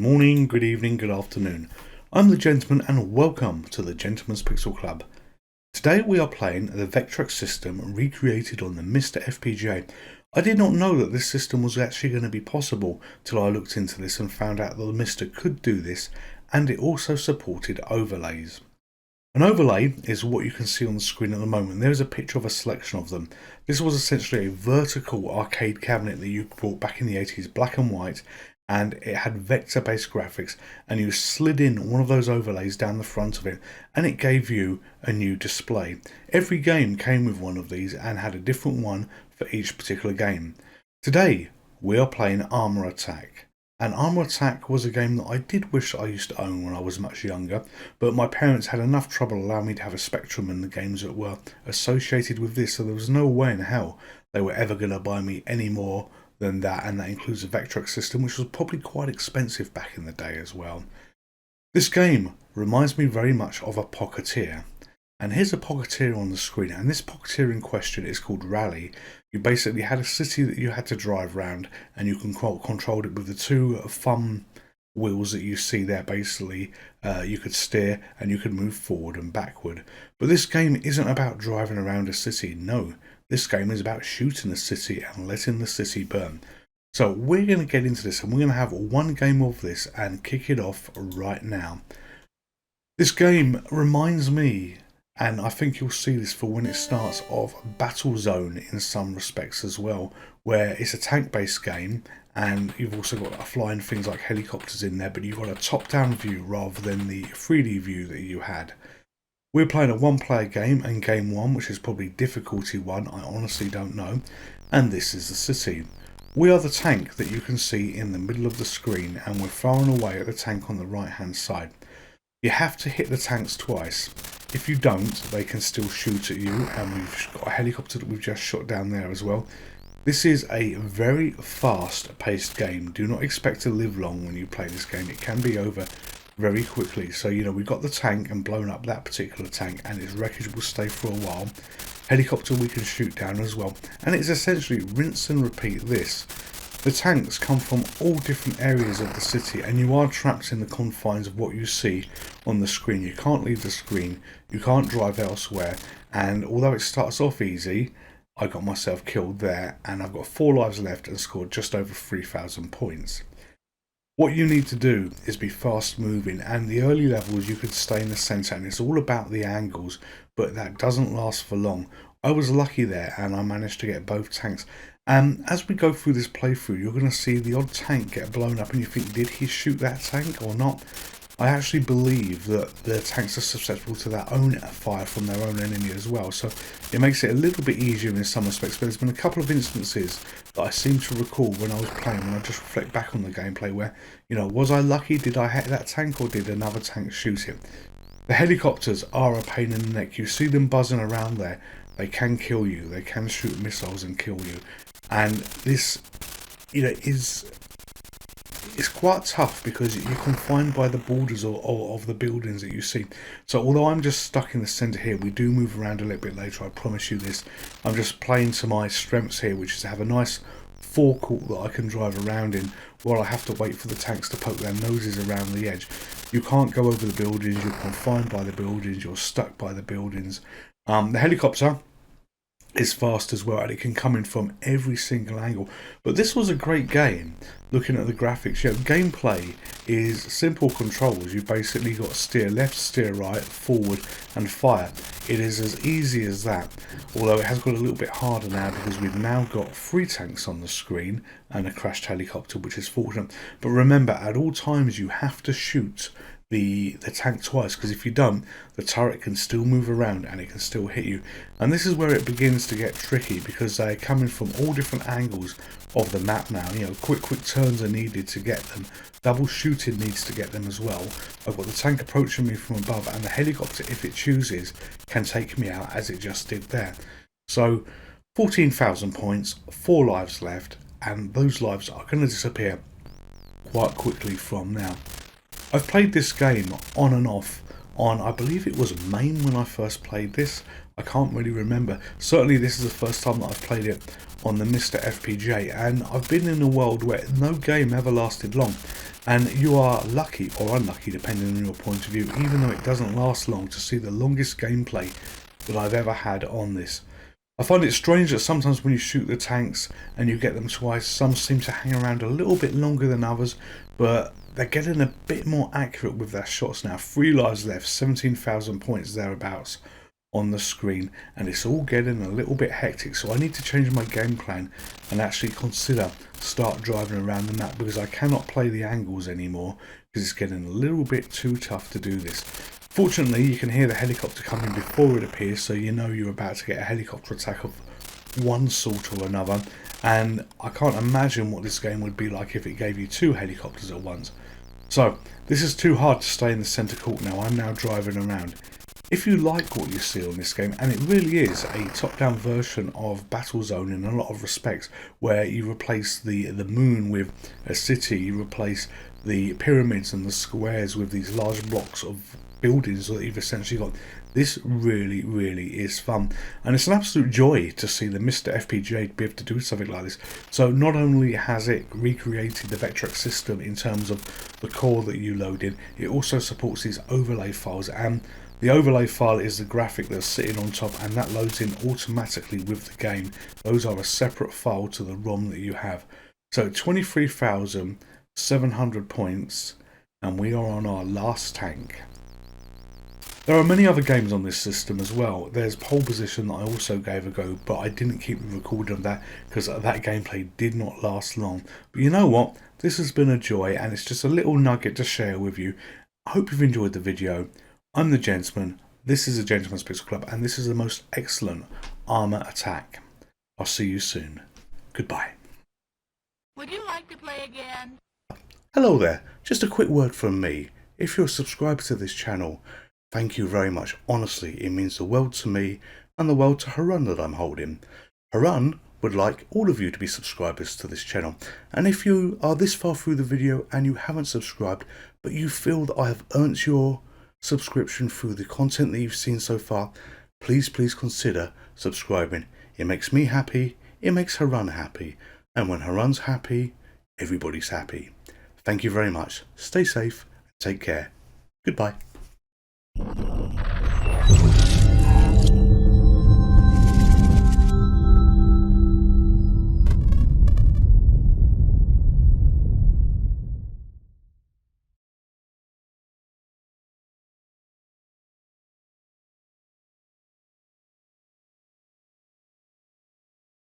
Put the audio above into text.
morning, good evening, good afternoon. I'm the Gentleman and welcome to the Gentleman's Pixel Club. Today we are playing the Vectrex system recreated on the MiSTer FPGA. I did not know that this system was actually going to be possible till I looked into this and found out that the MiSTer could do this, and it also supported overlays. An overlay is what you can see on the screen at the moment. There is a picture of a selection of them. This was essentially a vertical arcade cabinet that you bought back in the 80s, black and white, and it had vector-based graphics, and you slid in one of those overlays down the front of it, and it gave you a new display. Every game came with one of these and had a different one for each particular game. Today, we are playing Armor Attack. And Armor Attack was a game that I did wish I used to own when I was much younger, but my parents had enough trouble allowing me to have a Spectrum and the games that were associated with this, so there was no way in hell they were ever going to buy me any more than that, and that includes a Vectrex system, which was probably quite expensive back in the day as well. This game reminds me very much of a Pocketeer. And here's a Pocketeer on the screen, and this Pocketeer in question is called Rally. You basically had a city that you had to drive around, and you controlled it with the two thumb wheels that you see there. Basically, you could steer and you could move forward and backward. But this game isn't about driving around a city, no. This game is about shooting a city and letting the city burn. So we're going to get into this, and we're going to have one game of this and kick it off right now. This game reminds me, and I think you'll see this for when it starts, of Battlezone in some respects as well, where it's a tank-based game, and you've also got flying things like helicopters in there, but you've got a top-down view rather than the 3D view that you had. We're playing a one-player game, and game one, which is probably difficulty one, I honestly don't know, and this is the city. We are the tank that you can see in the middle of the screen, and we're firing away at the tank on the right-hand side. You have to hit the tanks twice. If you don't, they can still shoot at you, and we've got a helicopter that we've just shot down there as well. This is a very fast-paced game. Do not expect to live long when you play this game. It can be over very quickly. So, we've got the tank and blown up that particular tank, and its wreckage will stay for a while. Helicopter we can shoot down as well. And it's essentially rinse and repeat this. The tanks come from all different areas of the city, and you are trapped in the confines of what you see on the screen. You can't leave the screen, you can't drive elsewhere, and although it starts off easy, I got myself killed there, and I've got 4 lives left and scored just over 3,000 points. What you need to do is be fast moving, and the early levels you could stay in the centre, and it's all about the angles, but that doesn't last for long. I was lucky there, and I managed to get both tanks. As we go through this playthrough, you're going to see the odd tank get blown up, and you think, did he shoot that tank or not? I actually believe that the tanks are susceptible to their own fire from their own enemy as well, so it makes it a little bit easier in some respects. But there's been a couple of instances that I seem to recall when I was playing, when I just reflect back on the gameplay, where, was I lucky? Did I hit that tank, or did another tank shoot him? The helicopters are a pain in the neck. You see them buzzing around there. They can kill you. They can shoot missiles and kill you. And this, it's quite tough because you're confined by the borders of the buildings that you see. So although I'm just stuck in the centre here, we do move around a little bit later, I promise you this. I'm just playing to my strengths here, which is to have a nice forecourt that I can drive around in while I have to wait for the tanks to poke their noses around the edge. You can't go over the buildings, you're confined by the buildings, you're stuck by the buildings. The helicopter is fast as well, and it can come in from every single angle. But this was a great game. Looking at the graphics, gameplay is simple controls. You basically got steer left, steer right, forward and fire. It is as easy as that, although it has got a little bit harder now because we've now got 3 tanks on the screen and a crashed helicopter, which is fortunate. But remember, at all times you have to shoot the tank twice, because if you don't, the turret can still move around and it can still hit you. And this is where it begins to get tricky, because they're coming from all different angles of the map now. Quick turns are needed to get them. Double shooting needs to get them as well. I've got the tank approaching me from above, and the helicopter, if it chooses, can take me out, as it just did there. So 14,000 points, 4 lives left, and those lives are going to disappear quite quickly from now. I've played this game on and off on, I believe it was MAME when I first played this. I can't really remember. Certainly this is the first time that I've played it on the MiSTer FPGA, and I've been in a world where no game ever lasted long. And you are lucky or unlucky, depending on your point of view, even though it doesn't last long, to see the longest gameplay that I've ever had on this. I find it strange that sometimes when you shoot the tanks and you get them twice, some seem to hang around a little bit longer than others, but they're getting a bit more accurate with their shots now. 3 lives left, 17,000 points thereabouts on the screen, and it's all getting a little bit hectic, so I need to change my game plan and actually consider start driving around the map, because I cannot play the angles anymore because it's getting a little bit too tough to do this. Fortunately, you can hear the helicopter coming before it appears, so you know you're about to get a helicopter attack of one sort or another, and I can't imagine what this game would be like if it gave you 2 helicopters at once. So this is too hard to stay in the centre court now. I'm now driving around. If you like what you see on this game, and it really is a top-down version of Battlezone in a lot of respects, where you replace the moon with a city, you replace the pyramids and the squares with these large blocks of buildings that you've essentially got. This really is fun, and it's an absolute joy to see the MiSTer FPGA be able to do something like this. So not only has it recreated the Vectrex system in terms of the core that you load in, it also supports these overlay files, and the overlay file is the graphic that's sitting on top, and that loads in automatically with the game. Those are a separate file to the ROM that you have. So 23,700 points, and we are on our last tank. There are many other games on this system as well. There's Pole Position that I also gave a go, but I didn't keep the recording of that because that gameplay did not last long. But you know what? This has been a joy, and it's just a little nugget to share with you. I hope you've enjoyed the video. I'm the Gentleman, this is the Gentleman's Pixel Club, and this is the most excellent armour attack. I'll see you soon. Goodbye. Would you like to play again? Hello there, just a quick word from me. If you're a subscriber to this channel, thank you very much. Honestly, it means the world to me and the world to Harun that I'm holding. Harun would like all of you to be subscribers to this channel, and if you are this far through the video and you haven't subscribed, but you feel that I have earned your subscription through the content that you've seen so far, please consider subscribing. It makes me happy, it makes Harun happy, and when Harun's happy, everybody's happy. Thank you very much. Stay safe, take care. Goodbye.